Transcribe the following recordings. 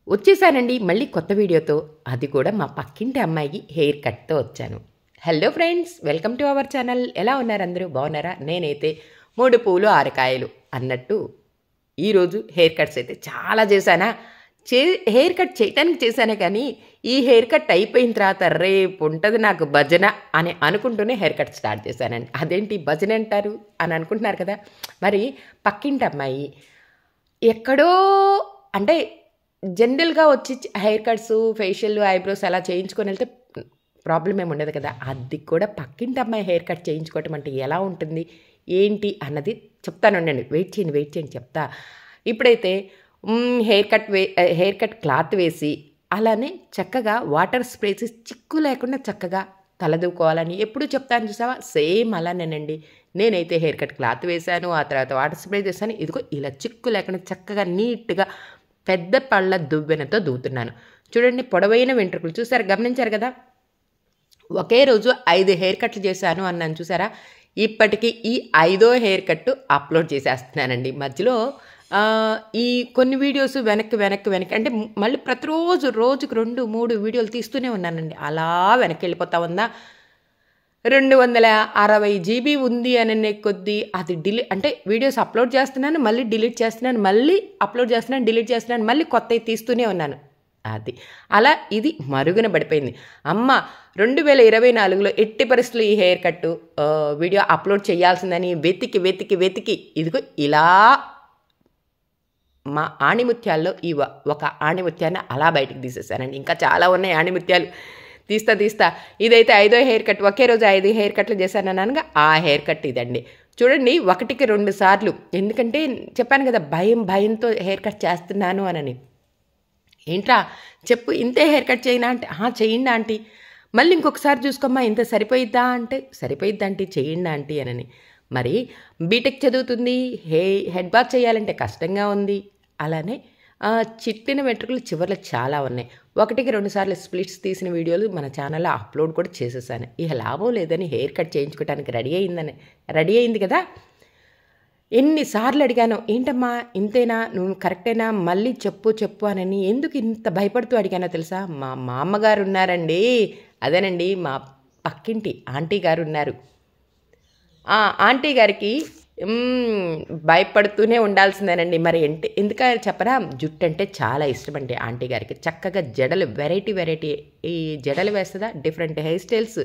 వచ్చేసానండి మళ్ళీ కొత్త వీడియోతో. అది కూడా మా పక్కింటి అమ్మాయికి హెయిర్ కట్తో వచ్చాను. Hello friends, welcome to our channel. ఎలా ఉన్నారు అందరూ? బాగున్నారా? నేనైతే 3 పూలు 6 కాయలు అన్నట్టు ఈరోజు హెయిర్ కట్స్ అయితే చాలా చేశానా. హెయిర్ కట్ చేయటానికి చేశానే కానీ ఈ హెయిర్ కట్ అయిపోయిన తర్వాత రేపు ఉంటుంది నాకు భజన అని అనుకుంటూనే హెయిర్ కట్ స్టార్ట్ చేశానండి. అదేంటి భజన అంటారు అని అనుకుంటున్నారు కదా. మరి పక్కింటి అమ్మాయి ఎక్కడో అంటే జనరల్గా వచ్చి హెయిర్ కట్స్, ఫేషియల్, ఐబ్రోస్ అలా చేయించుకొని వెళ్తే ప్రాబ్లం ఏమి ఉండదు కదా. అది కూడా పక్కింటి అమ్మాయి హెయిర్ కట్ చేయించుకోవటం అంటే ఎలా ఉంటుంది ఏంటి అన్నది చెప్తాను. ఉండండి, వెయిట్ చేయండి చెప్తా. ఇప్పుడైతే హెయిర్ కట్ క్లాత్ వేసి అలానే చక్కగా వాటర్ స్ప్రేసి చిక్కు లేకుండా చక్కగా తలదూకోవాలని ఎప్పుడు చెప్తాను చూసావా, సేమ్ అలానేనండి. నేనైతే హెయిర్ కట్ క్లాత్ వేశాను, ఆ తర్వాత వాటర్ స్ప్రే చేశాను. ఇదిగో ఇలా చిక్కు లేకుండా చక్కగా నీట్గా పెద్ద పళ్ళ దువ్వెనతో దూతున్నాను. చూడండి, పొడవైన వెంట్రుకలు చూసారు, గమనించారు కదా. ఒకే రోజు 5 హెయిర్ కట్లు చేశాను అన్నాను చూసారా. ఇప్పటికీ ఈ 5వ హెయిర్ కట్ అప్లోడ్ చేసేస్తున్నానండి. మధ్యలో ఈ కొన్ని వీడియోస్ వెనక్కి అంటే మళ్ళీ ప్రతిరోజు రోజుకు 2-3 వీడియోలు తీస్తూనే ఉన్నానండి. అలా వెనక్కి వెళ్ళిపోతా ఉందా. 260 GB ఉంది అనే కొద్దీ అది అంటే వీడియోస్ అప్లోడ్ చేస్తున్నాను, మళ్ళీ డిలీట్ చేస్తున్నాను, మళ్ళీ అప్లోడ్ చేస్తున్నాను, డిలీట్ చేస్తున్నాను, మళ్ళీ కొత్తవి తీస్తూనే ఉన్నాను. అది అలా ఇది మరుగున పడిపోయింది. అమ్మ 2024లో ఎట్టి పరిస్థితులు ఈ హెయిర్ కట్టు వీడియో అప్లోడ్ చేయాల్సిందని వెతికి ఇదిగో ఇలా మా ఆణిముత్యాల్లో ఒక ఆణిముత్యాన్ని అలా బయటికి తీసేసానండి. ఇంకా చాలా ఉన్నాయి ఆణిముత్యాలు, తీస్తా. ఇదైతే 5వ హెయిర్ కట్. ఒకే రోజు 5 హెయిర్ కట్లు చేశాను అనగా ఆ హెయిర్ కట్ ఇదండి. చూడండి, 1కి 2 సార్లు. ఎందుకంటే చెప్పాను కదా, భయంతో హెయిర్ కట్ చేస్తున్నాను అనని. ఏంట్రా చెప్పు, ఇంతే హెయిర్ కట్ చేయనా అంటే చేయండి ఆంటీ. మళ్ళీ ఇంకొకసారి చూసుకోమ్మా, ఇంత సరిపోయిద్దా అంటే సరిపోయిద్దా ఆంటీ, చేయండి ఆంటీ అనని. మరి బీటెక్ చదువుతుంది, హెడ్ బాత్ చేయాలంటే కష్టంగా ఉంది. అలానే చిట్టిన వెంట్రుకలు చివర్లో చాలా ఉన్నాయి. 1కి 2 సార్లు స్ప్లిట్స్ తీసిన వీడియోలు మన ఛానల్లో అప్లోడ్ కూడా చేసేసాను. ఇక లాభం లేదని హెయిర్ కట్ చేయించుకోవడానికి రెడీ అయింది కదా. ఎన్నిసార్లు అడిగాను, ఏంటమ్మా ఇంతేనా, నువ్వు కరెక్టేనా, మళ్ళీ చెప్పు అనని. ఎందుకు ఇంత భయపడుతూ అడిగానో తెలుసా? మా అమ్మగారు ఉన్నారండి. అదేనండి, మా పక్కింటి ఆంటీ గారు ఉన్నారు. ఆ ఆంటీ గారికి భయపడుతూనే ఉండాల్సిందేనండి. మరి ఎందుక చెప్పరా, జుట్టు అంటే చాలా ఇష్టం అండి ఆంటీ గారికి. చక్కగా జడలు వెరైటీ ఈ జడలు వేస్తుందా, డిఫరెంట్ హెయిర్ స్టైల్స్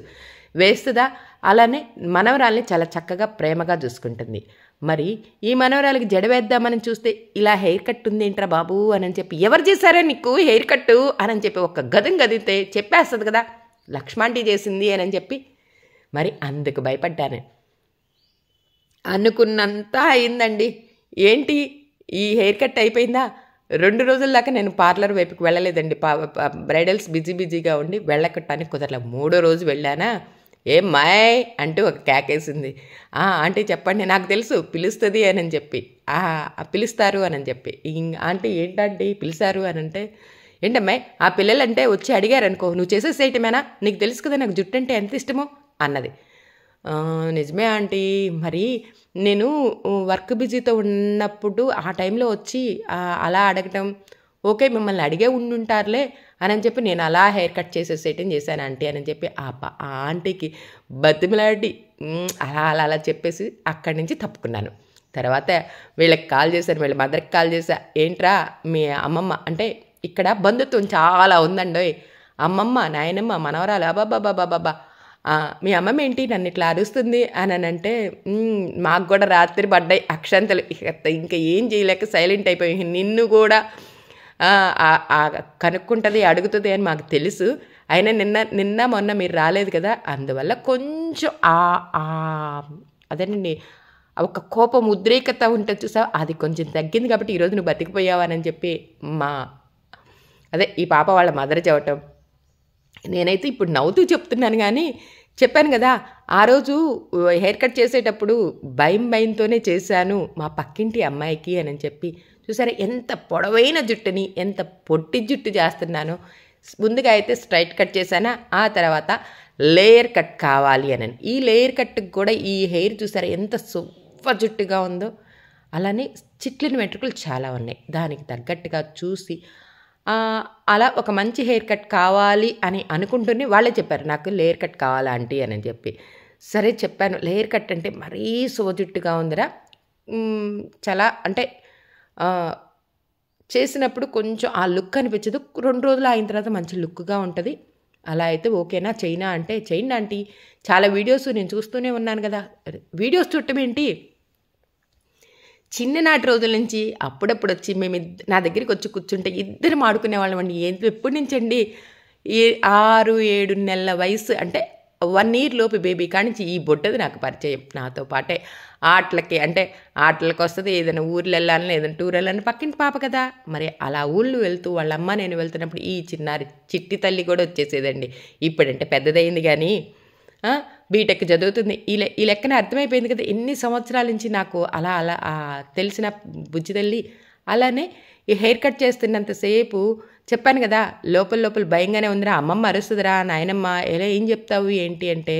వేస్తుందా. అలానే మనవరాల్ని చాలా చక్కగా ప్రేమగా చూసుకుంటుంది. మరి ఈ మనవరాలకి జడ వేద్దామని చూస్తే ఇలా హెయిర్ కట్ ఉంది ఏంట్రా బాబు అని చెప్పి, ఎవరు చేశారా నీకు హెయిర్ కట్టు అని చెప్పి ఒక గదితే చెప్పేస్తుంది కదా, లక్ష్మాంటీ చేసింది అని చెప్పి. మరి అందుకు భయపడ్డాను. అనుకున్నంత అయిందండి. ఏంటి ఈ హెయిర్ కట్ అయిపోయిందా. 2 రోజుల దాకా నేను పార్లర్ వైపుకి వెళ్ళలేదండి. బ్రైడల్స్ బిజీగా ఉండి వెళ్ళకటానికి కుదరలే. 3వ రోజు వెళ్ళానా, ఏం మాయ్ అంటూ ఒక కేకేసింది. ఆంటీ చెప్పండి, నాకు తెలుసు పిలుస్తుంది అని చెప్పి. పిలుస్తారు అని చెప్పి. ఆంటీ ఏంటంటే పిలిచారు అని అంటే, ఏంటమ్మాయి ఆ పిల్లలంటే వచ్చి అడిగారనుకో, నువ్వు చేసేసేయటమేనా, నీకు తెలుసు కదా నాకు జుట్టు అంటే ఎంత ఇష్టమో అన్నది. నిజమే ఆంటీ, మరి నేను వర్క్ బిజీతో ఉన్నప్పుడు ఆ టైంలో వచ్చి అలా అడగటం ఓకే, మిమ్మల్ని అడిగే ఉండుంటారులే అని చెప్పి నేను అలా హెయిర్ కట్ చేసేసేయటం చేశాను ఆంటీ అని చెప్పి ఆ ఆంటీకి బతిమిలాడి అలా చెప్పేసి అక్కడి నుంచి తప్పుకున్నాను. తర్వాత వీళ్ళకి కాల్ చేశాను, వీళ్ళ మదర్కి కాల్ చేశా. ఏంట్రా మీ అమ్మమ్మ అంటే ఇక్కడ బంధుత్వం చాలా ఉందండి, అమ్మమ్మ నాయనమ్మ మనవరాలు అబాబాబాబాబా, మీ అమ్మమ్మ ఏంటి నన్ను ఇట్లా అరుస్తుంది అని అంటే, మాకు కూడా రాత్రి పడ్డాయి అక్షంతలు. ఇంకా ఏం చేయలేక సైలెంట్ అయిపోయి, నిన్ను కూడా కనుక్కుంటుంది అడుగుతుంది అని మాకు తెలుసు, అయినా నిన్న మొన్న మీరు రాలేదు కదా, అందువల్ల కొంచెం అదేనండి ఒక కోపం ఉద్రేకత ఉంటుంది చూసా, అది కొంచెం తగ్గింది కాబట్టి ఈరోజు నువ్వు బతికిపోయావని చెప్పి ఈ పాప వాళ్ళ మదర్ చెప్పటం. నేనైతే ఇప్పుడు నవ్వుతూ చెప్తున్నాను కానీ చెప్పాను కదా, ఆ రోజు హెయిర్ కట్ చేసేటప్పుడు భయంతోనే చేశాను మా పక్కింటి అమ్మాయికి అని చెప్పి. చూసారా ఎంత పొడవైన జుట్టుని ఎంత పొట్టి జుట్టు చేస్తున్నానో. ముందుగా అయితే స్ట్రైట్ కట్ చేశానా, ఆ తర్వాత లేయర్ కట్ కావాలి అని. ఈ లేయర్ కట్కి కూడా ఈ హెయిర్ చూసారా ఎంత సూపర్ జుట్టుగా ఉందో. అలానే చిట్లిన వెంట్రుకలు చాలా ఉన్నాయి. దానికి తగ్గట్టుగా చూసి అలా ఒక మంచి హెయిర్ కట్ కావాలి అని అనుకుంటూనే వాళ్ళే చెప్పారు, నాకు లేయర్ కట్ కావాలా ఆంటీ అని చెప్పి. సరే చెప్పాను, లేయర్ కట్ అంటే మరీ సోజుట్టుగా ఉందిరా, చాలా అంటే చేసినప్పుడు కొంచెం ఆ లుక్ అనిపించదు, 2 రోజులు అయిన తర్వాత మంచి లుక్గా ఉంటుంది, అలా అయితే ఓకేనా చైనా అంటే, చేయండి ఆంటీ, చాలా వీడియోస్ నేను చూస్తూనే ఉన్నాను కదా. వీడియోస్ చూడటం ఏంటి, చిన్ననాటి రోజుల నుంచి అప్పుడప్పుడు వచ్చి నా దగ్గరికి వచ్చి కూర్చుంటే ఇద్దరు ఆడుకునే వాళ్ళం అండి. ఎప్పటి నుంచి అండి, 6-7 నెలల వయసు అంటే 1 year లోపు బేబీ కానించి ఈ బొట్టది నాకు పరిచయం. నాతో పాటే ఆటలకి అంటే ఆటలకు వస్తుంది, ఏదైనా ఊర్లు వెళ్ళాలని ఏదైనా టూర్ వెళ్ళాలని, పక్కింటి పాప కదా మరి, అలా ఊళ్ళు వెళ్తూ వాళ్ళ అమ్మ నేను వెళ్తున్నప్పుడు ఈ చిన్నారి చిట్టి తల్లి కూడా వచ్చేసేదండి. ఇప్పుడంటే పెద్దదైంది కానీ బీటెక్ చదువుతుంది. ఈ లెక్కన అర్థమైపోయింది కదా ఎన్ని సంవత్సరాల నుంచి నాకు అలా అలా తెలిసిన బుజ్జి తల్లి. అలానే ఈ హెయిర్ కట్ చేస్తున్నంతసేపు చెప్పాను కదా, లోపల భయంగానే ఉందిరా, అమ్మమ్మ అరుస్తుందిరా, నాయనమ్మ ఎలా ఏం చెప్తావు ఏంటి అంటే,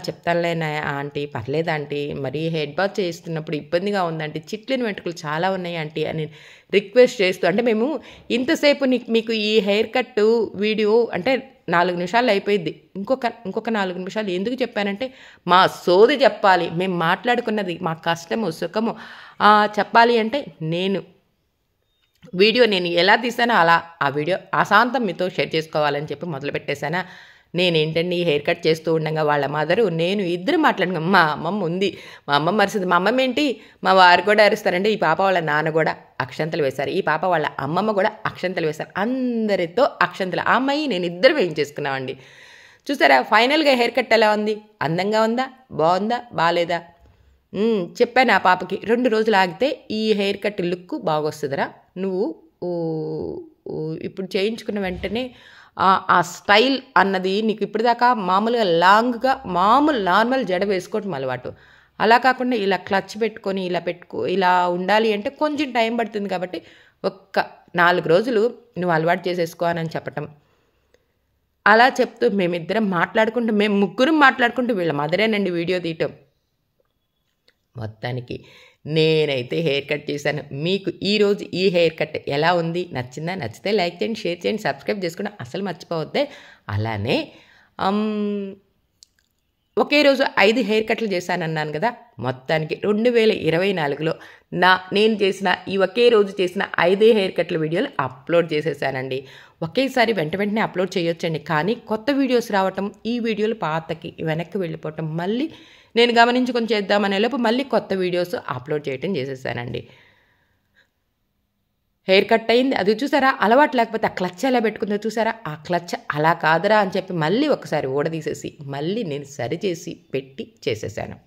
చెప్తానులే ఆంటీ, పర్లేదు ఆంటీ, మరి హెడ్ బాత్ చేస్తున్నప్పుడు ఇబ్బందిగా ఉందంటే, చిట్లిన వెంట్రుకలు చాలా ఉన్నాయి ఆంటీ అని రిక్వెస్ట్ చేస్తూ, అంటే మేము ఇంతసేపు మీకు ఈ హెయిర్ కట్ వీడియో అంటే 4 నిమిషాలు అయిపోయింది, ఇంకొక 4 నిమిషాలు ఎందుకు చెప్పానంటే, మా సోది చెప్పాలి, మేము మాట్లాడుకున్నది మా కష్టము సుఖము చెప్పాలి అంటే, వీడియో నేను ఎలా తీసానో అలా ఆ వీడియో అశాంతం మీతో షేర్ చేసుకోవాలని చెప్పి మొదలుపెట్టేశానా. నేనేంటండి హెయిర్ కట్ చేస్తూ ఉండగా వాళ్ళ మదరు నేను ఇద్దరు మాట్లాడుకున్నాం. మా అమ్మమ్మ ఉంది, మా అమ్మమ్మ అరిసింది. మా అమ్మమ్మ ఏంటి, మా వారు కూడా అరుస్తారంటే, ఈ పాప వాళ్ళ నాన్న కూడా అక్షంతలు వేశారు, ఈ పాప వాళ్ళ అమ్మమ్మ కూడా అక్షంతలు వేశారు, అందరితో అక్షంతలు. ఆ అమ్మాయి నేను ఇద్దరు వేయించేసుకున్నామండి. చూసారా ఫైనల్గా హెయిర్ కట్ ఎలా ఉంది, అందంగా ఉందా, బాగుందా, బాగాలేదా? చెప్పాను ఆ పాపకి, 2 రోజులు ఆగితే ఈ హెయిర్ కట్ లుక్ బాగొస్తుందిరా, నువ్వు ఇప్పుడు చేయించుకున్న వెంటనే ఆ స్టైల్ అన్నది నీకు ఇప్పటిదాకా మామూలుగా లాంగ్గా నార్మల్ జడ వేసుకోవటం అలవాటు, అలా కాకుండా ఇలా క్లచ్ పెట్టుకొని ఇలా ఉండాలి అంటే కొంచెం టైం పడుతుంది, కాబట్టి ఒక్క 4 రోజులు నువ్వు అలవాటు చేసేసుకో అని చెప్పటం. అలా చెప్తూ మేము ముగ్గురం మాట్లాడుకుంటూ వీళ్ళ మదరేనండి వీడియో తీయటం. మొత్తానికి నేనైతే హెయిర్ కట్ చేశాను. మీకు ఈరోజు ఈ హెయిర్ కట్ ఎలా ఉంది, నచ్చిందా? నచ్చితే లైక్ చేయండి, షేర్ చేయండి, సబ్స్క్రైబ్ చేసుకోండి, అసలు మర్చిపోవద్దే. అలానే ఒకే రోజు 5 హెయిర్ కట్లు చేశానన్నాను కదా, మొత్తానికి 2024లో నేను చేసిన ఈ ఒకే రోజు చేసిన 5 హెయిర్ కట్ల వీడియోలు అప్లోడ్ చేసేసానండి. ఒకేసారి వెంటనే అప్లోడ్ చేయొచ్చండి, కానీ కొత్త వీడియోస్ రావటం, ఈ వీడియోలు పాతకి వెనక్కి వెళ్ళిపోవటం, మళ్ళీ నేను గమనించుకొని చేద్దామనే లోపు మళ్ళీ కొత్త వీడియోస్ అప్లోడ్ చేయటం చేసేసానండి. హెయిర్ కట్ అయింది, అది చూసారా, అలవాటు లేకపోతే ఆ క్లచ్ ఎలా పెట్టుకుందో చూసారా, ఆ క్లచ్ అలా కాదురా అని చెప్పి మళ్ళీ ఒకసారి ఊడదీసేసి మళ్ళీ నేను సరిచేసి పెట్టి చేసేసాను.